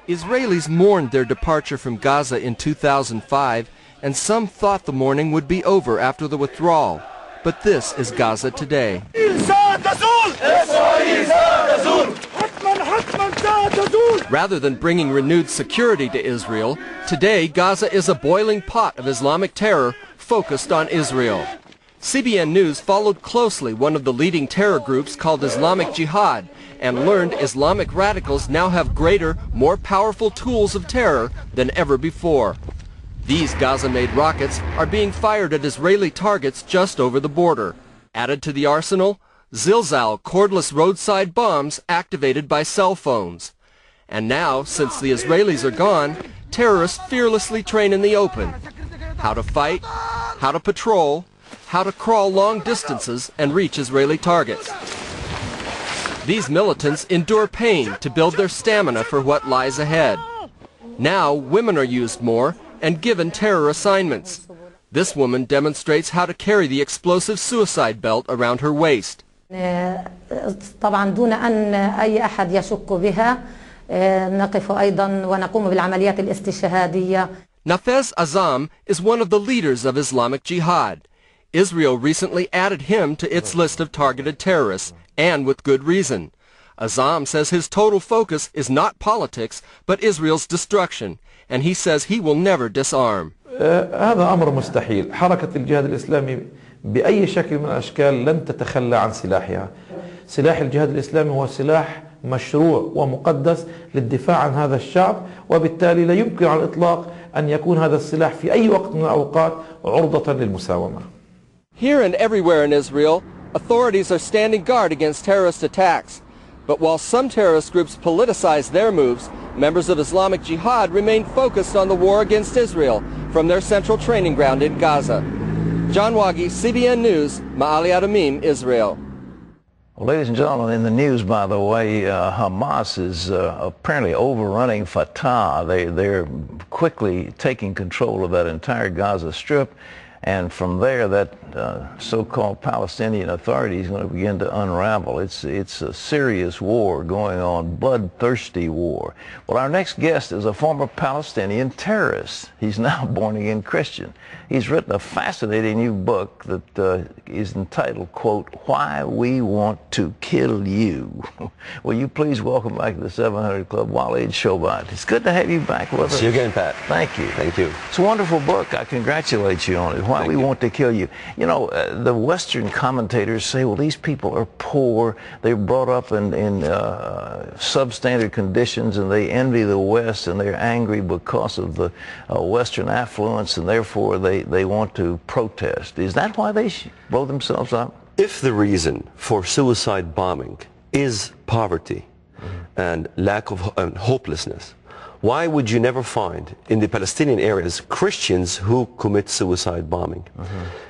Israelis mourned their departure from Gaza in 2005, and some thought the mourning would be over after the withdrawal. But this is Gaza today. Rather than bringing renewed security to Israel, today Gaza is a boiling pot of Islamic terror focused on Israel. CBN News followed closely one of the leading terror groups called Islamic Jihad and learned Islamic radicals now have greater, more powerful tools of terror than ever before. These Gaza-made rockets are being fired at Israeli targets just over the border. Added to the arsenal, Zilzal cordless roadside bombs activated by cell phones. And now, since the Israelis are gone, terrorists fearlessly train in the open. How to fight, how to patrol, how to crawl long distances and reach Israeli targets. These militants endure pain to build their stamina for what lies ahead. Now, women are used more and given terror assignments. This woman demonstrates how to carry the explosive suicide belt around her waist. طبعا دون أن أي أحد يشك بها نقف أيضا ونقوم بالعمليات الاستشهادية. Nafez Azam is one of the leaders of Islamic Jihad. Israel recently added him to its list of targeted terrorists, and with good reason. Azam says his total focus is not politics, but Israel's destruction, and he says he will never disarm. هذا أمر مستحيل. حركة الجهاد الإسلامي بأي شكل من الأشكال لن تتخلى عن سلاحها. سلاح الجهاد الإسلامي هو سلاح مشروع ومقدس للدفاع عن هذا الشعب، وبالتالي لا يمكن على الإطلاق أن يكون هذا السلاح في أي وقت من الأوقات عرضة للمساومة. Here and everywhere in Israel, authorities are standing guard against terrorist attacks. But while some terrorist groups politicize their moves, members of Islamic Jihad remain focused on the war against Israel from their central training ground in Gaza. John Wagi, CBN News, Ma'aliat Amin, Israel. Well, ladies and gentlemen, in the news, by the way, Hamas is apparently overrunning Fatah. They're quickly taking control of that entire Gaza Strip. And from there, that so-called Palestinian Authority is going to begin to unravel. It's a serious war going on, bloodthirsty war. Well, our next guest is a former Palestinian terrorist. He's now born-again Christian. He's written a fascinating new book that is entitled, quote, Why We Want to Kill You. Will you please welcome back to the 700 Club, Walid Shobat. It's good to have you back with us. See you again, Pat. Thank you. Thank you. It's a wonderful book. I congratulate you on it. Why We Want to Kill You. You know, the Western commentators say, well, these people are poor. They're brought up in substandard conditions, and they envy the West, and they're angry because of the Western affluence, and therefore they want to protest. Is that why they blow themselves up? If the reason for suicide bombing is poverty and lack of hopelessness, why would you never find in the Palestinian areas Christians who commit suicide bombing?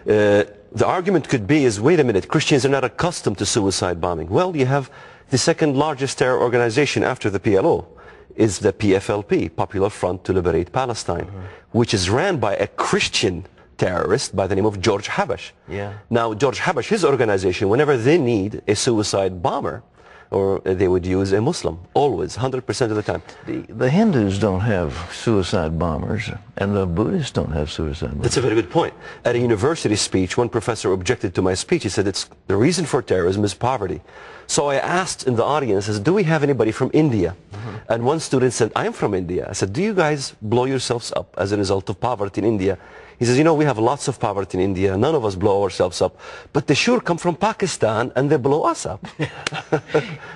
The argument could be is, wait a minute, Christians are not accustomed to suicide bombing. Well, you have the second largest terror organization after the PLO is the PFLP, Popular Front to Liberate Palestine, which is ran by a Christian terrorist by the name of George Habash. Now, George Habash, his organization, whenever they need a suicide bomber, or they would use a Muslim, always, 100% of the time. The Hindus don't have suicide bombers, and the Buddhists don't have suicide bombers. That's a very good point. At a university speech, one professor objected to my speech. He said, the reason for terrorism is poverty. So I asked in the audience, I said, do we have anybody from India? And one student said, I'm from India. I said, do you guys blow yourselves up as a result of poverty in India? He says, you know, we have lots of poverty in India. None of us blow ourselves up. But they sure come from Pakistan, and they blow us up.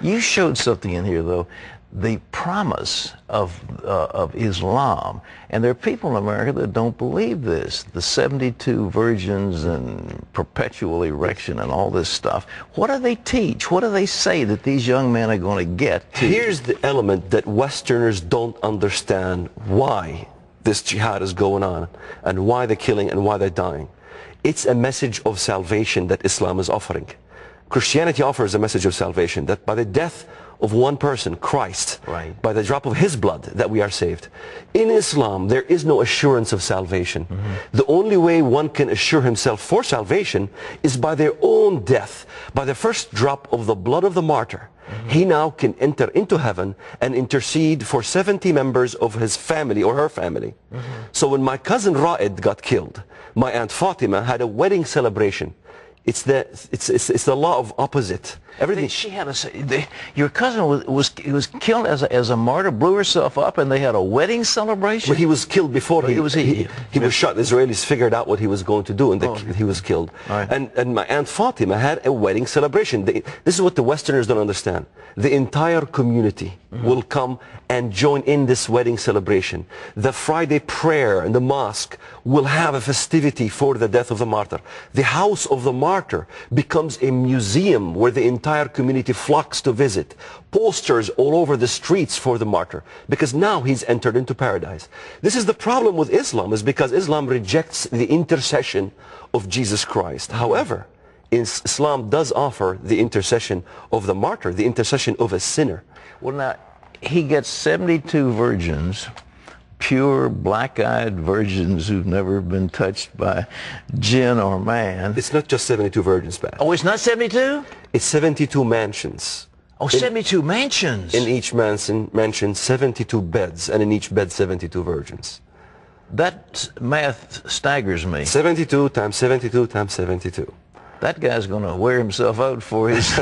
You showed something in here, though, the promise of Islam. And there are people in America that don't believe this. The 72 virgins and perpetual erection and all this stuff. What do they teach? What do they say that these young men are going to get to? Here's the element that Westerners don't understand why this jihad is going on, and why they're killing and why they're dying. It's a message of salvation that Islam is offering. Christianity offers a message of salvation, that by the death of one person, Christ, right, by the drop of his blood, that we are saved. In Islam, there is no assurance of salvation. The only way one can assure himself for salvation is by their own death, by the first drop of the blood of the martyr. He now can enter into heaven and intercede for 70 members of his family or her family. So when my cousin Ra'id got killed, my Aunt Fatima had a wedding celebration. It's the law of opposite. Everything. She had your cousin was killed as a martyr, blew herself up, and they had a wedding celebration. But he was killed before he was shot. The Israelis figured out what he was going to do, and he was killed. Right. And my Aunt Fatima had a wedding celebration. This is what the Westerners don't understand. The entire community will come and join in this wedding celebration. The Friday prayer in the mosque will have a festivity for the death of the martyr. The house of the martyr becomes a museum where the entire community flocks to visit. Posters all over the streets for the martyr, because now he's entered into paradise. This is the problem with Islam, is because Islam rejects the intercession of Jesus Christ. However, Islam does offer the intercession of the martyr, the intercession of a sinner. Well, now, he gets 72 virgins, pure black-eyed virgins who've never been touched by jinn or man. It's not just 72 virgins, Pat. Oh, it's not 72? It's 72 mansions. Oh, 72 mansions. In each mansion, 72 beds, and in each bed, 72 virgins. That math staggers me. 72 times 72 times 72. That guy's going to wear himself out for his...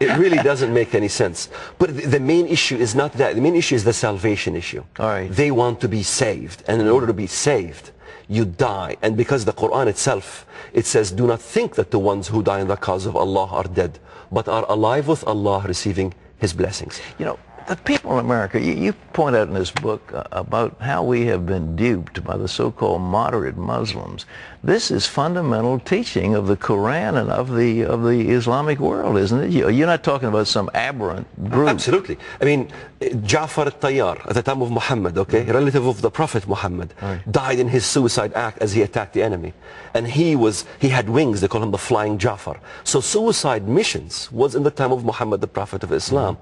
It really doesn't make any sense. But the main issue is not that. The main issue is the salvation issue. All right. They want to be saved. And in order to be saved, you die. And because the Quran itself, it says, do not think that the ones who die in the cause of Allah are dead, but are alive with Allah, receiving His blessings. You know, the people in America, you point out in this book about how we have been duped by the so-called moderate Muslims. This is fundamental teaching of the Koran and of the Islamic world, isn't it? You're not talking about some aberrant group. Absolutely. I mean, Ja'far al-Tayyar, at the time of Muhammad, okay, relative of the Prophet Muhammad, died in his suicide act as he attacked the enemy. And he had wings, they call him the Flying Ja'far. So suicide missions was in the time of Muhammad, the Prophet of Islam.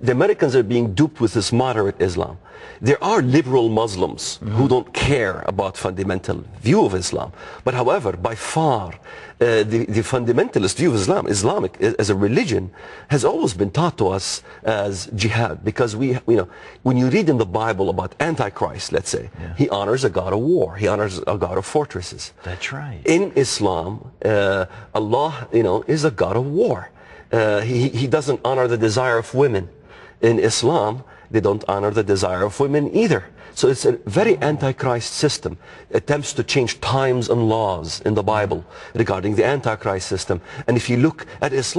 The Americans are being duped with this moderate Islam. There are liberal Muslims who don't care about fundamental view of Islam. But however, by far, the fundamentalist view of Islam, Islamic as a religion, has always been taught to us as jihad. Because when you read in the Bible about Antichrist, let's say, he honors a god of war. He honors a god of fortresses. That's right. In Islam, Allah, is a god of war. He doesn't honor the desire of women. In Islam, they don't honor the desire of women either. So it's a very antichrist system. Attempts to change times and laws in the Bible regarding the antichrist system. And if you look at Islam,